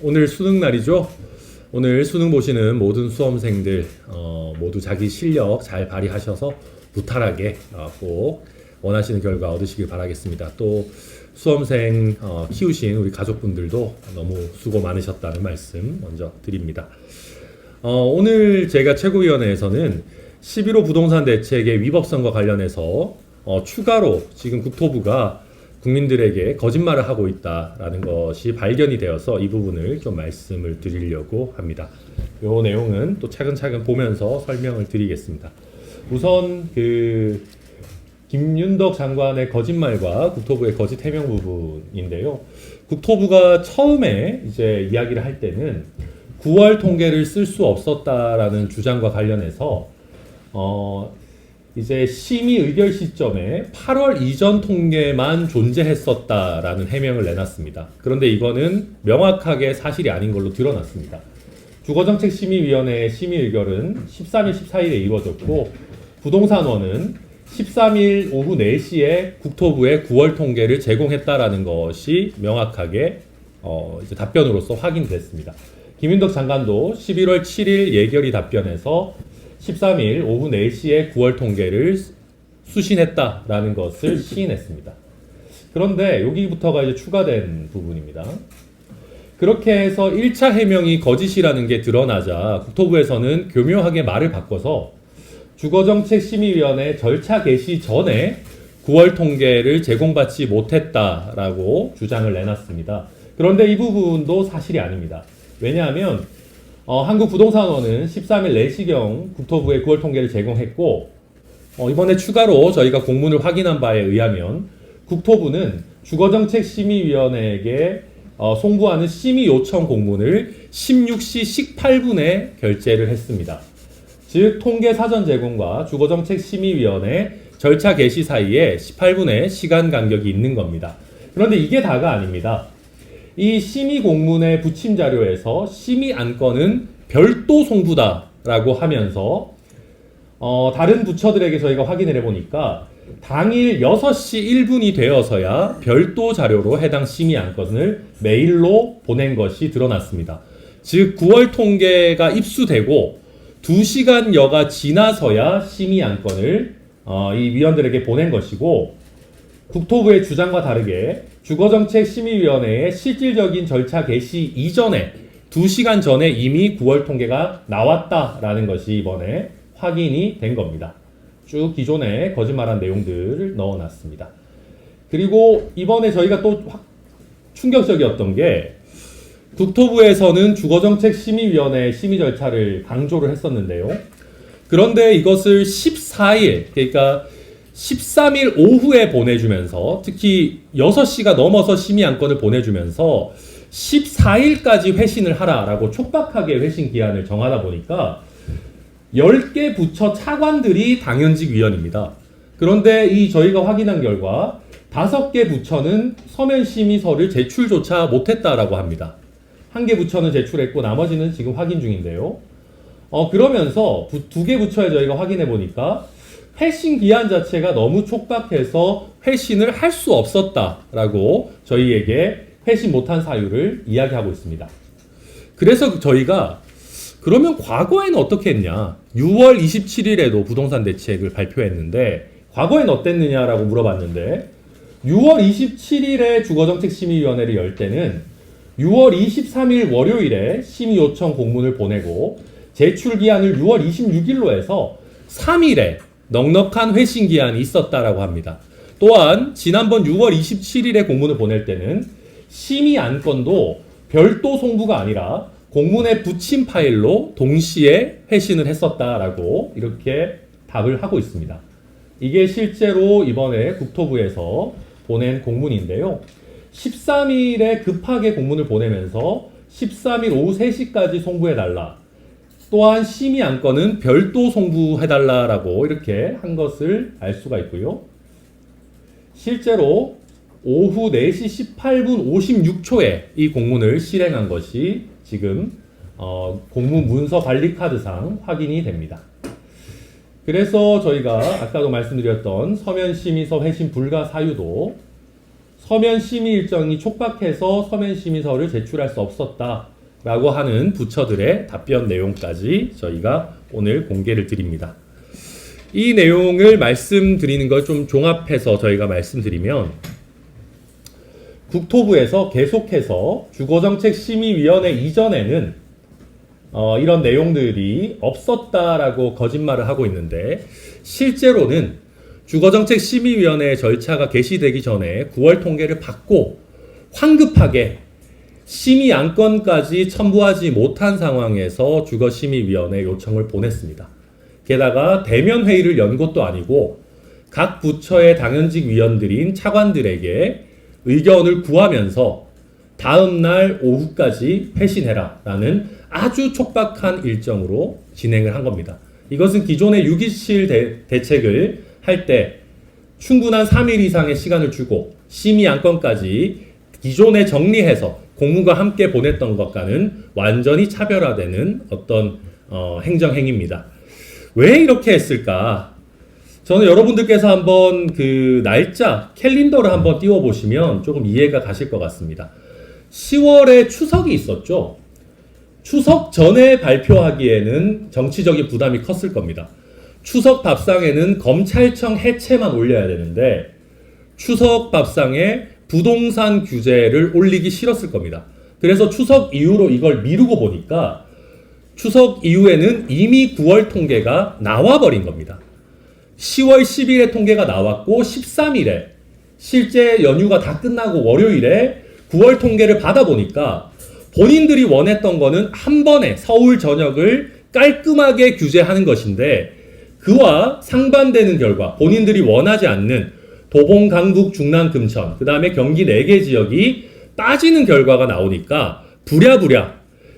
오늘 수능 날이죠. 오늘 수능 보시는 모든 수험생들 모두 자기 실력 잘 발휘하셔서 무탈하게 꼭 원하시는 결과 얻으시길 바라겠습니다. 또 수험생 키우신 우리 가족분들도 너무 수고 많으셨다는 말씀 먼저 드립니다. 오늘 제가 최고위원회에서는 11호 부동산 대책의 위법성과 관련해서 추가로 지금 국토부가 국민들에게 거짓말을 하고 있다라는 것이 발견이 되어서 이 부분을 좀 말씀을 드리려고 합니다. 이 내용은 또 차근차근 보면서 설명을 드리겠습니다. 우선 김윤덕 장관의 거짓말과 국토부의 거짓 해명 부분인데요. 국토부가 처음에 이제 이야기를 할 때는 9월 통계를 쓸 수 없었다라는 주장과 관련해서 이제 심의 의결 시점에 8월 이전 통계만 존재했었다라는 해명을 내놨습니다. 그런데 이거는 명확하게 사실이 아닌 걸로 드러났습니다. 주거정책심의위원회의 심의 의결은 13일, 14일에 이루어졌고 부동산원은 13일 오후 4시에 국토부에 9월 통계를 제공했다라는 것이 명확하게 이제 답변으로서 확인됐습니다. 김윤덕 장관도 11월 7일 예결위 답변에서 13일 오후 4시에 9월 통계를 수신했다라는 것을 시인했습니다. 그런데 여기부터가 이제 추가된 부분입니다. 그렇게 해서 1차 해명이 거짓이라는 게 드러나자 국토부에서는 교묘하게 말을 바꿔서 주거정책심의위원회 절차 개시 전에 9월 통계를 제공받지 못했다라고 주장을 내놨습니다. 그런데 이 부분도 사실이 아닙니다. 왜냐하면 한국부동산원은 13일 4시경 국토부에 9월 통계를 제공했고 이번에 추가로 저희가 공문을 확인한 바에 의하면 국토부는 주거정책심의위원회에게 송부하는 심의 요청 공문을 16시 18분에 결재를 했습니다. 즉 통계 사전 제공과 주거정책심의위원회 절차 개시 사이에 18분의 시간 간격이 있는 겁니다. 그런데 이게 다가 아닙니다. 이 심의 공문의 부침 자료에서 심의 안건은 별도 송부다라고 하면서 다른 부처들에게 저희가 확인을 해보니까 당일 6시 1분이 되어서야 별도 자료로 해당 심의 안건을 메일로 보낸 것이 드러났습니다. 즉 9월 통계가 입수되고 2시간여가 지나서야 심의 안건을 이 위원들에게 보낸 것이고 국토부의 주장과 다르게 주거정책심의위원회의 실질적인 절차 개시 이전에 2시간 전에 이미 9월 통계가 나왔다라는 것이 이번에 확인이 된 겁니다. 쭉 기존에 거짓말한 내용들을 넣어놨습니다. 그리고 이번에 저희가 또 충격적이었던 게 국토부에서는 주거정책심의위원회 심의 절차를 강조를 했었는데요. 그런데 이것을 14일, 그러니까 13일 오후에 보내주면서 특히 6시가 넘어서 심의 안건을 보내주면서 14일까지 회신을 하라라고 촉박하게 회신 기한을 정하다 보니까 10개 부처 차관들이 당연직 위원입니다. 그런데 이 저희가 확인한 결과 5개 부처는 서면 심의서를 제출조차 못했다라고 합니다. 1개 부처는 제출했고 나머지는 지금 확인 중인데요. 그러면서 2개 부처에 저희가 확인해 보니까 회신 기한 자체가 너무 촉박해서 회신을 할 수 없었다라고 저희에게 회신 못한 사유를 이야기하고 있습니다. 그래서 저희가 그러면 과거에는 어떻게 했냐? 6월 27일에도 부동산 대책을 발표했는데 과거에는 어땠느냐라고 물어봤는데 6월 27일에 주거정책심의위원회를 열 때는 6월 23일 월요일에 심의 요청 공문을 보내고 제출 기한을 6월 26일로 해서 3일에 넉넉한 회신 기한이 있었다라고 합니다. 또한 지난번 6월 27일에 공문을 보낼 때는 심의 안건도 별도 송부가 아니라 공문의 부침 파일로 동시에 회신을 했었다라고 이렇게 답을 하고 있습니다. 이게 실제로 이번에 국토부에서 보낸 공문인데요. 13일에 급하게 공문을 보내면서 13일 오후 3시까지 송부해달라. 또한 심의 안건은 별도 송부해달라라고 이렇게 한 것을 알 수가 있고요. 실제로 오후 4시 18분 56초에 이 공문을 실행한 것이 지금 공문 문서 관리 카드상 확인이 됩니다. 그래서 저희가 아까도 말씀드렸던 서면 심의서 회신 불가 사유도 서면 심의 일정이 촉박해서 서면 심의서를 제출할 수 없었다라고 하는 부처들의 답변 내용까지 저희가 오늘 공개를 드립니다. 이 내용을 말씀드리는 걸 좀 종합해서 저희가 말씀드리면, 국토부에서 계속해서 주거정책심의위원회 이전에는 이런 내용들이 없었다라고 거짓말을 하고 있는데, 실제로는 주거정책심의위원회 절차가 개시되기 전에 9월 통계를 받고 황급하게 심의 안건까지 첨부하지 못한 상황에서 주거심의위원회 요청을 보냈습니다. 게다가 대면 회의를 연 것도 아니고 각 부처의 당연직 위원들인 차관들에게 의견을 구하면서 다음날 오후까지 회신해라 라는 아주 촉박한 일정으로 진행을 한 겁니다. 이것은 기존의 6.27 대책을 할 때 충분한 3일 이상의 시간을 주고 심의 안건까지 기존에 정리해서 공문과 함께 보냈던 것과는 완전히 차별화되는 어떤 행정행위입니다. 왜 이렇게 했을까? 저는 여러분들께서 한번 그 날짜, 캘린더를 한번 띄워보시면 조금 이해가 가실 것 같습니다. 10월에 추석이 있었죠. 추석 전에 발표하기에는 정치적인 부담이 컸을 겁니다. 추석 밥상에는 검찰청 해체만 올려야 되는데 추석 밥상에 부동산 규제를 올리기 싫었을 겁니다. 그래서 추석 이후로 이걸 미루고 보니까 추석 이후에는 이미 9월 통계가 나와버린 겁니다. 10월 10일에 통계가 나왔고 13일에 실제 연휴가 다 끝나고 월요일에 9월 통계를 받아보니까 본인들이 원했던 거는 한 번에 서울 전역을 깔끔하게 규제하는 것인데, 그와 상반되는 결과, 본인들이 원하지 않는 도봉, 강북, 중랑, 금천, 그 다음에 경기 4개 지역이 빠지는 결과가 나오니까 부랴부랴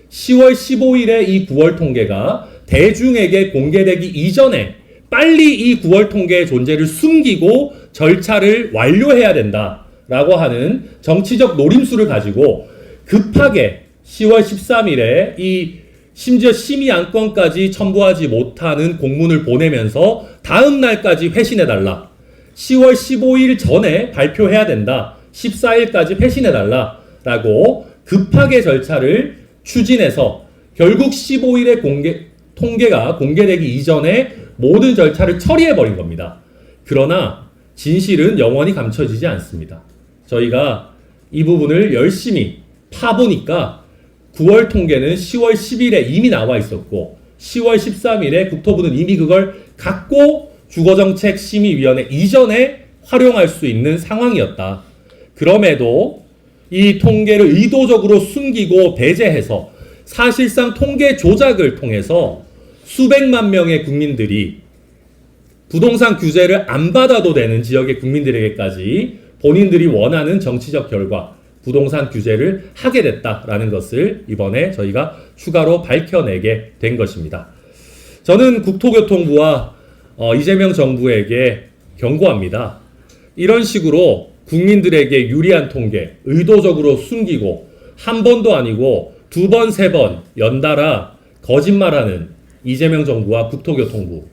10월 15일에 이 9월 통계가 대중에게 공개되기 이전에 빨리 이 9월 통계의 존재를 숨기고 절차를 완료해야 된다라고 하는 정치적 노림수를 가지고 급하게 10월 13일에 이 심지어 심의 안건까지 첨부하지 못하는 공문을 보내면서 다음 날까지 회신해달라. 10월 15일 전에 발표해야 된다. 14일까지 회신해달라. 라고 급하게 절차를 추진해서 결국 15일에 통계가 공개되기 이전에 모든 절차를 처리해버린 겁니다. 그러나 진실은 영원히 감춰지지 않습니다. 저희가 이 부분을 열심히 파보니까 9월 통계는 10월 10일에 이미 나와 있었고 10월 13일에 국토부는 이미 그걸 갖고 주거정책심의위원회 이전에 활용할 수 있는 상황이었다. 그럼에도 이 통계를 의도적으로 숨기고 배제해서 사실상 통계 조작을 통해서 수백만 명의 국민들이 부동산 규제를 안 받아도 되는 지역의 국민들에게까지 본인들이 원하는 정치적 결과, 부동산 규제를 하게 됐다라는 것을 이번에 저희가 추가로 밝혀내게 된 것입니다. 저는 국토교통부와 이재명 정부에게 경고합니다. 이런 식으로 국민들에게 유리한 통계, 의도적으로 숨기고 한 번도 아니고 2번, 3번 연달아 거짓말하는 이재명 정부와 국토교통부,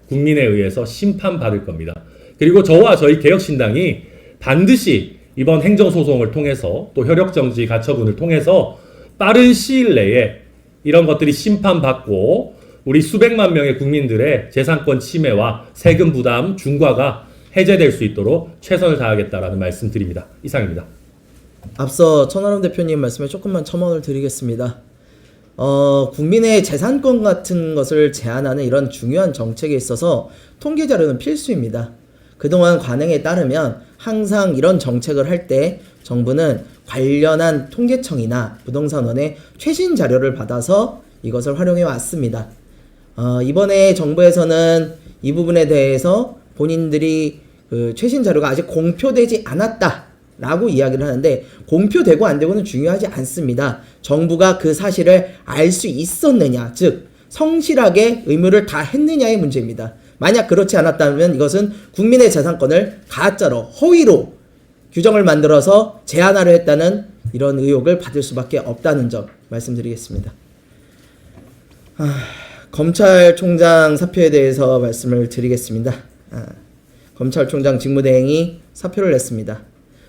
국민에 의해서 심판받을 겁니다. 그리고 저와 저희 개혁신당이 반드시 이번 행정소송을 통해서 또 혈역정지 가처분을 통해서 빠른 시일 내에 이런 것들이 심판받고 우리 수백만 명의 국민들의 재산권 침해와 세금 부담 중과가 해제될 수 있도록 최선을 다하겠다라는 말씀 드립니다. 이상입니다. 앞서 천하람 대표님 말씀에 조금만 첨언을 드리겠습니다. 국민의 재산권 같은 것을 제한하는 이런 중요한 정책에 있어서 통계 자료는 필수입니다. 그동안 관행에 따르면 항상 이런 정책을 할 때 정부는 관련한 통계청이나 부동산원의 최신 자료를 받아서 이것을 활용해 왔습니다. 이번에 정부에서는 이 부분에 대해서 본인들이 그 최신 자료가 아직 공표되지 않았다라고 이야기를 하는데, 공표되고 안 되고는 중요하지 않습니다. 정부가 그 사실을 알 수 있었느냐, 즉 성실하게 의무를 다 했느냐의 문제입니다. 만약 그렇지 않았다면 이것은 국민의 재산권을 가짜로 허위로 규정을 만들어서 제한하려 했다는 이런 의혹을 받을 수밖에 없다는 점 말씀드리겠습니다. 검찰총장 사표에 대해서 말씀을 드리겠습니다. 검찰총장 직무대행이 사표를 냈습니다.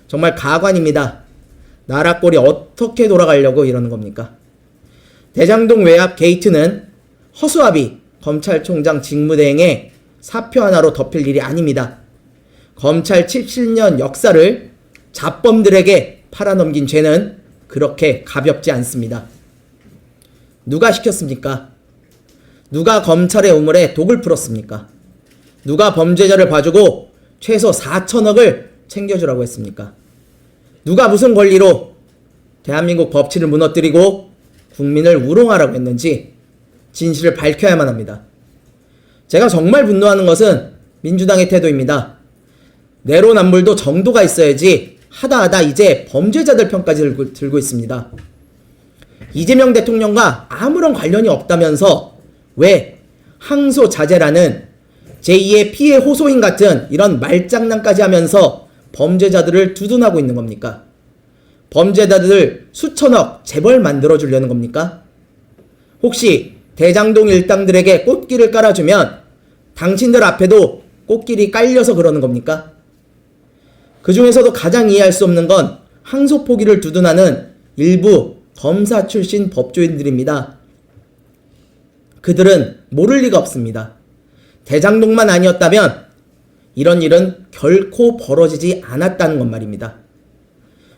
정말 가관입니다. 나라 꼴이 어떻게 돌아가려고 이러는 겁니까? 대장동 외압 게이트는 허수아비 검찰총장 직무대행의 사표 하나로 덮일 일이 아닙니다. 검찰 70년 역사를 잡범들에게 팔아넘긴 죄는 그렇게 가볍지 않습니다. 누가 시켰습니까? 누가 검찰의 우물에 독을 풀었습니까? 누가 범죄자를 봐주고 최소 4천억을 챙겨주라고 했습니까? 누가 무슨 권리로 대한민국 법치를 무너뜨리고 국민을 우롱하라고 했는지 진실을 밝혀야만 합니다. 제가 정말 분노하는 것은 민주당의 태도입니다. 내로남불도 정도가 있어야지 하다 이제 범죄자들 편까지 들고 있습니다. 이재명 대통령과 아무런 관련이 없다면서 왜 항소자재라는 제2의 피해 호소인 같은 이런 말장난까지 하면서 범죄자들을 두둔하고 있는 겁니까? 범죄자들 수천억 재벌 만들어주려는 겁니까? 혹시 대장동 일당들에게 꽃길을 깔아주면 당신들 앞에도 꽃길이 깔려서 그러는 겁니까? 그 중에서도 가장 이해할 수 없는 건 항소 포기를 두둔하는 일부 검사 출신 법조인들입니다. 그들은 모를 리가 없습니다. 대장동만 아니었다면 이런 일은 결코 벌어지지 않았다는 것 말입니다.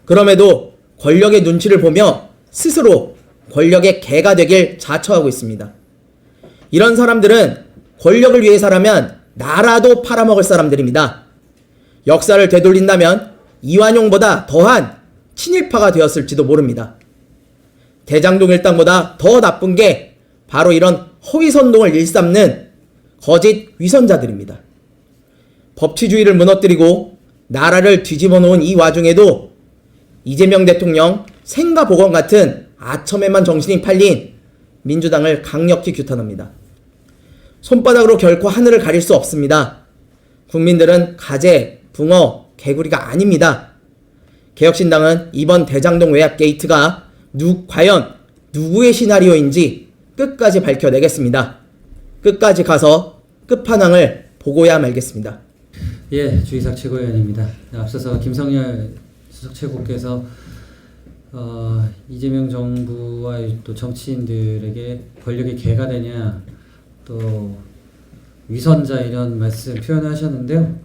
그럼에도 권력의 눈치를 보며 스스로 권력의 개가 되길 자처하고 있습니다. 이런 사람들은 권력을 위해서라면 나라도 팔아먹을 사람들입니다. 역사를 되돌린다면 이완용보다 더한 친일파가 되었을지도 모릅니다. 대장동 일당보다 더 나쁜 게 바로 이런 허위선동을 일삼는 거짓 위선자들입니다. 법치주의를 무너뜨리고 나라를 뒤집어 놓은 이 와중에도 이재명 대통령 생가보건 같은 아첨에만 정신이 팔린 민주당을 강력히 규탄합니다. 손바닥으로 결코 하늘을 가릴 수 없습니다. 국민들은 가재, 붕어, 개구리가 아닙니다. 개혁신당은 이번 대장동 외압 게이트가 과연 누구의 시나리오인지 끝까지 밝혀내겠습니다. 끝까지 가서 끝판왕을 보고야 말겠습니다. 예, 주의석 최고위원입니다. 앞서서 김성열 수석 최고께서 이재명 정부와 또 정치인들에게 권력의 개가 되냐, 또 위선자 이런 말씀 표현을 하셨는데요.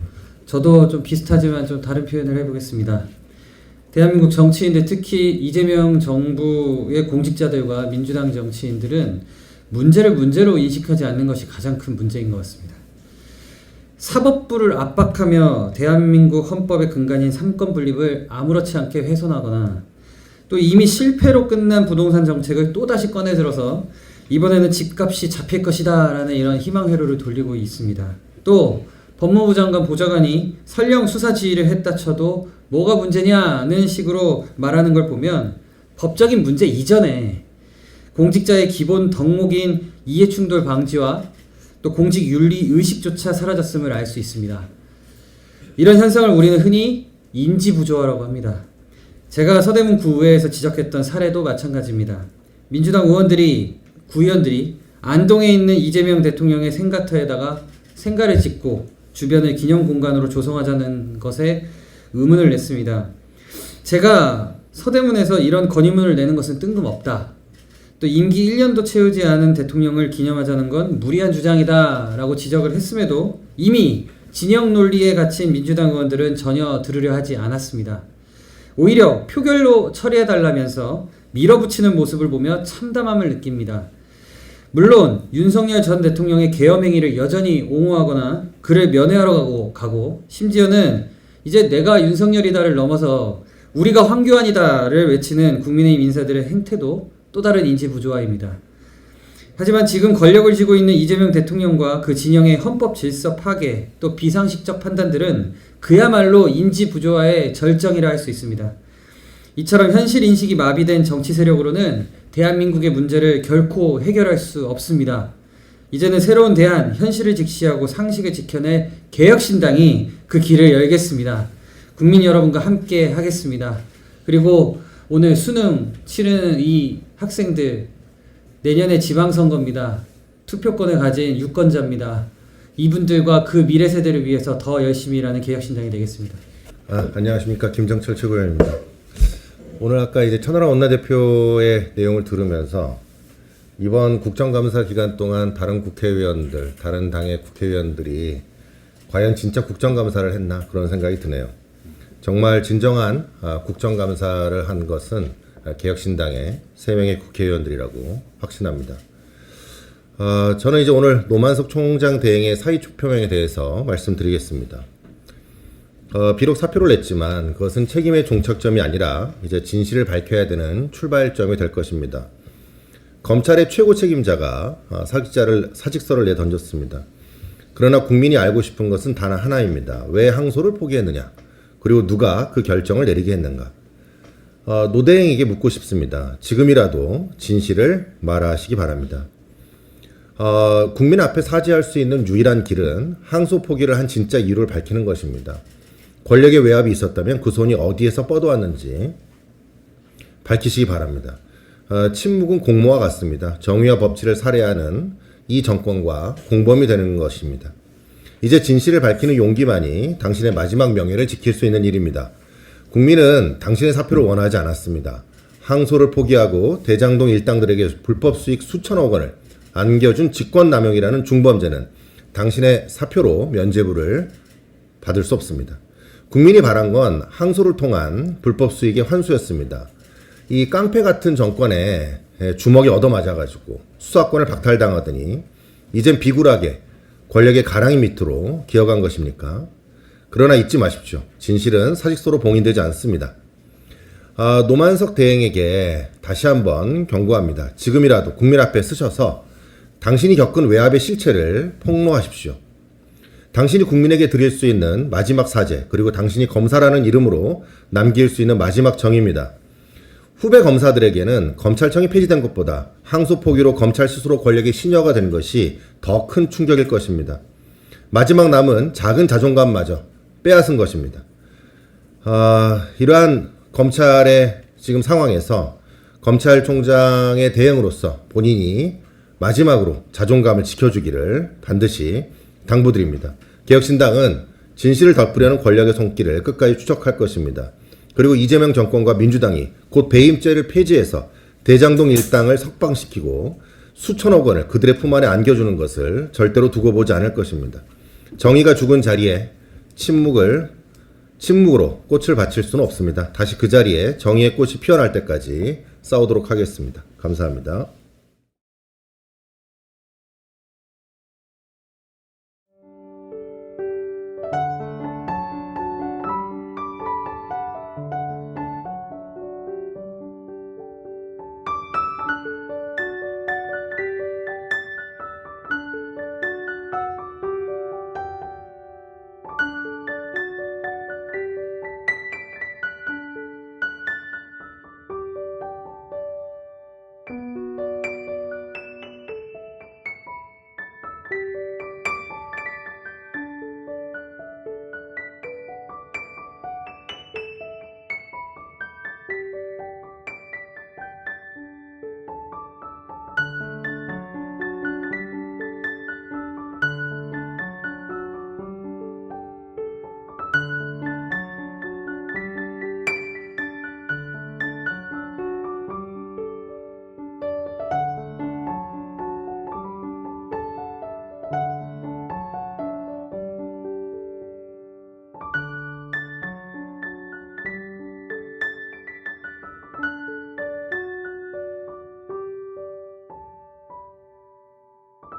저도 좀 비슷하지만 좀 다른 표현을 해보겠습니다. 대한민국 정치인들, 특히 이재명 정부의 공직자들과 민주당 정치인들은 문제를 문제로 인식하지 않는 것이 가장 큰 문제인 것 같습니다. 사법부를 압박하며 대한민국 헌법의 근간인 삼권 분립을 아무렇지 않게 훼손하거나 또 이미 실패로 끝난 부동산 정책을 또다시 꺼내들어서 이번에는 집값이 잡힐 것이다 라는 이런 희망 회로를 돌리고 있습니다. 또 법무부 장관 보좌관이 설령 수사 지휘를 했다 쳐도 뭐가 문제냐는 식으로 말하는 걸 보면 법적인 문제 이전에 공직자의 기본 덕목인 이해충돌 방지와 또 공직 윤리 의식조차 사라졌음을 알 수 있습니다. 이런 현상을 우리는 흔히 인지부조화라고 합니다. 제가 서대문 구의회에서 지적했던 사례도 마찬가지입니다. 민주당 의원들이, 구의원들이 안동에 있는 이재명 대통령의 생가터에다가 생가를 짓고 주변을 기념공간으로 조성하자는 것에 의문을 냈습니다. 제가 서대문에서 이런 건의문을 내는 것은 뜬금없다. 또 임기 1년도 채우지 않은 대통령을 기념하자는 건 무리한 주장이다 라고 지적을 했음에도 이미 진영 논리에 갇힌 민주당 의원들은 전혀 들으려 하지 않았습니다. 오히려 표결로 처리해달라면서 밀어붙이는 모습을 보며 참담함을 느낍니다. 물론 윤석열 전 대통령의 계엄 행위를 여전히 옹호하거나 그를 면회하러 가고 심지어는 이제 내가 윤석열이다를 넘어서 우리가 황교안이다를 외치는 국민의힘 인사들의 행태도 또 다른 인지 부조화입니다. 하지만 지금 권력을 쥐고 있는 이재명 대통령과 그 진영의 헌법 질서 파괴 또 비상식적 판단들은 그야말로 인지 부조화의 절정이라 할 수 있습니다. 이처럼 현실 인식이 마비된 정치 세력으로는 대한민국의 문제를 결코 해결할 수 없습니다. 이제는 새로운 대안, 현실을 직시하고 상식을 지켜낼 개혁신당이 그 길을 열겠습니다. 국민 여러분과 함께 하겠습니다. 그리고 오늘 수능 치르는 이 학생들, 내년에 지방선거입니다. 투표권을 가진 유권자입니다. 이분들과 그 미래 세대를 위해서 더 열심히 일하는 개혁신당이 되겠습니다. 안녕하십니까. 김정철 최고위원입니다. 오늘 아까 이제 천하람 원내대표의 내용을 들으면서 이번 국정감사 기간 동안 다른 국회의원들, 다른 당의 국회의원들이 과연 진짜 국정감사를 했나 그런 생각이 드네요. 정말 진정한 국정감사를 한 것은 개혁신당의 3명의 국회의원들이라고 확신합니다. 저는 이제 오늘 노만석 총장 대행의 사의 표명에 대해서 말씀드리겠습니다. 비록 사표를 냈지만 그것은 책임의 종착점이 아니라 이제 진실을 밝혀야 되는 출발점이 될 것입니다. 검찰의 최고 책임자가 사직서를 내던졌습니다. 그러나 국민이 알고 싶은 것은 단 하나입니다. 왜 항소를 포기했느냐? 그리고 누가 그 결정을 내리게 했는가? 노대행에게 묻고 싶습니다. 지금이라도 진실을 말하시기 바랍니다. 국민 앞에 사죄할 수 있는 유일한 길은 항소 포기를 한 진짜 이유를 밝히는 것입니다. 권력의 외압이 있었다면 그 손이 어디에서 뻗어왔는지 밝히시기 바랍니다. 침묵은 공모와 같습니다. 정의와 법치를 살해하는 이 정권과 공범이 되는 것입니다. 이제 진실을 밝히는 용기만이 당신의 마지막 명예를 지킬 수 있는 일입니다. 국민은 당신의 사표를 원하지 않았습니다. 항소를 포기하고 대장동 일당들에게 불법 수익 수천억 원을 안겨준 직권남용이라는 중범죄는 당신의 사표로 면죄부를 받을 수 없습니다. 국민이 바란 건 항소를 통한 불법 수익의 환수였습니다. 이 깡패 같은 정권에 주먹이 얻어맞아가지고 수사권을 박탈당하더니 이젠 비굴하게 권력의 가랑이 밑으로 기어간 것입니까? 그러나 잊지 마십시오. 진실은 사직서로 봉인되지 않습니다. 노만석 대행에게 다시 한번 경고합니다. 지금이라도 국민 앞에 쓰셔서 당신이 겪은 외압의 실체를 폭로하십시오. 당신이 국민에게 드릴 수 있는 마지막 사죄, 그리고 당신이 검사라는 이름으로 남길 수 있는 마지막 정의입니다. 후배 검사들에게는 검찰청이 폐지된 것보다 항소 포기로 검찰 스스로 권력의 시녀가 된 것이 더 큰 충격일 것입니다. 마지막 남은 작은 자존감마저 빼앗은 것입니다. 이러한 검찰의 지금 상황에서 검찰총장의 대행으로서 본인이 마지막으로 자존감을 지켜주기를 반드시 당부드립니다. 개혁신당은 진실을 덮으려는 권력의 손길을 끝까지 추적할 것입니다. 그리고 이재명 정권과 민주당이 곧 배임죄를 폐지해서 대장동 일당을 석방시키고 수천억 원을 그들의 품 안에 안겨주는 것을 절대로 두고 보지 않을 것입니다. 정의가 죽은 자리에 침묵으로 꽃을 바칠 수는 없습니다. 다시 그 자리에 정의의 꽃이 피어날 때까지 싸우도록 하겠습니다. 감사합니다.